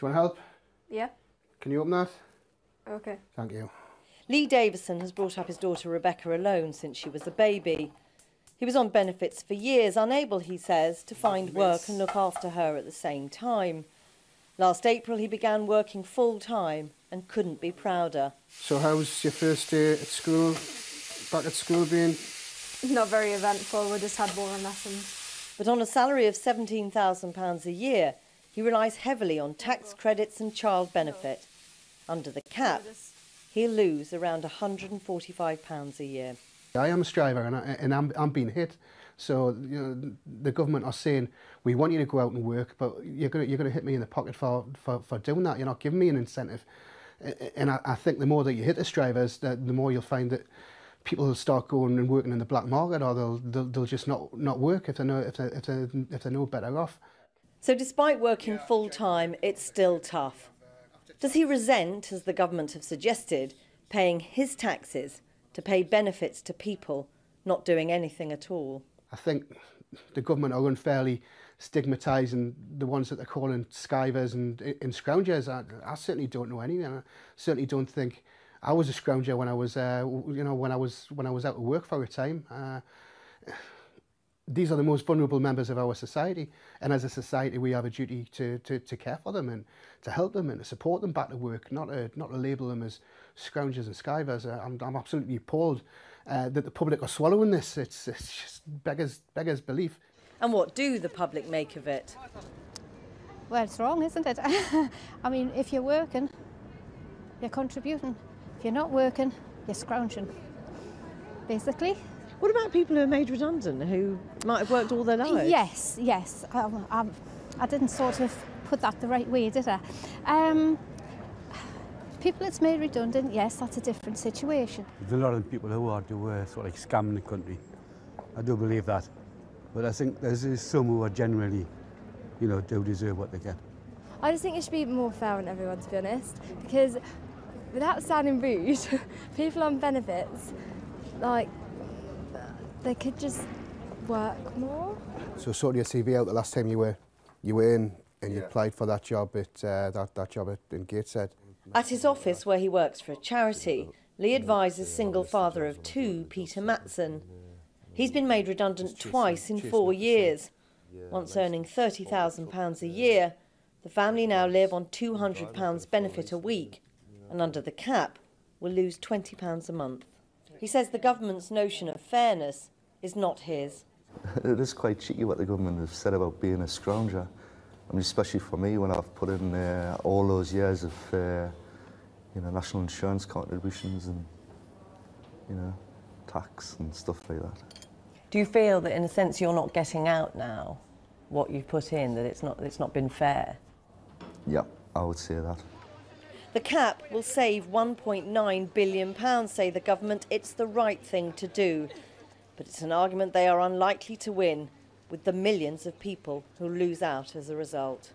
you want help? Yeah. Can you open that? Okay. Thank you. Lee Davison has brought up his daughter Rebecca alone since she was a baby. He was on benefits for years, unable, he says, to find work and look after her at the same time. Last April, he began working full-time and couldn't be prouder. So how was your first day at school, back at school being? Not very eventful, we just had boring lessons. But on a salary of £17,000 a year, he relies heavily on tax credits and child benefit. Under the cap, he'll lose around £145 a year. I am a striver and I'm being hit. So you know, the government are saying, we want you to go out and work, but you're going to hit me in the pocket for doing that. You're not giving me an incentive. And I think the more that you hit the strivers, the more you'll find that people will start going and working in the black market, or they'll just not work if they're no better off. So despite working full-time, it's still tough. Does he resent, as the government have suggested, paying his taxes to pay benefits to people not doing anything at all? I think the government are unfairly stigmatising the ones that they're calling skivers and scroungers. I certainly don't know any. I certainly don't think I was a scrounger when I was, when I was out of work for a time. These are the most vulnerable members of our society, and as a society we have a duty to care for them and to help them and to support them back to work, not to label them as scroungers and skivers. I'm absolutely appalled that the public are swallowing this. It's just beggars belief. And what do the public make of it? Well, it's wrong, isn't it? I mean, if you're working, you're contributing. If you're not working, you're scrounging, basically. What about people who are made redundant, who might have worked all their lives? Yes. I didn't sort of put that the right way, did I? People that's made redundant, yes, that's a different situation. There's a lot of people who are sort of like scamming the country. I do believe that. But I think there's some who are generally, do deserve what they get. I just think it should be more fair on everyone, to be honest, because without sounding rude, people on benefits, like, they could just work more. So sort your CV out the last time you were in and you applied for that job at that job in Gateshead. At his office, where he works for a charity, Lee advises single father of two, Peter Matson. He's been made redundant twice in 4 years. Once earning £30,000 a year, the family now live on £200 benefit a week, and under the cap will lose £20 a month. He says the government's notion of fairness is not his. It is quite cheeky what the government have said about being a scrounger. I mean, especially for me, when I've put in all those years of national insurance contributions and tax and stuff like that. Do you feel that, in a sense, you're not getting out now what you've put in, that it's not been fair? Yeah, I would say that. The cap will save £1.9 billion, say the government. It's the right thing to do. But it's an argument they are unlikely to win, with the millions of people who lose out as a result.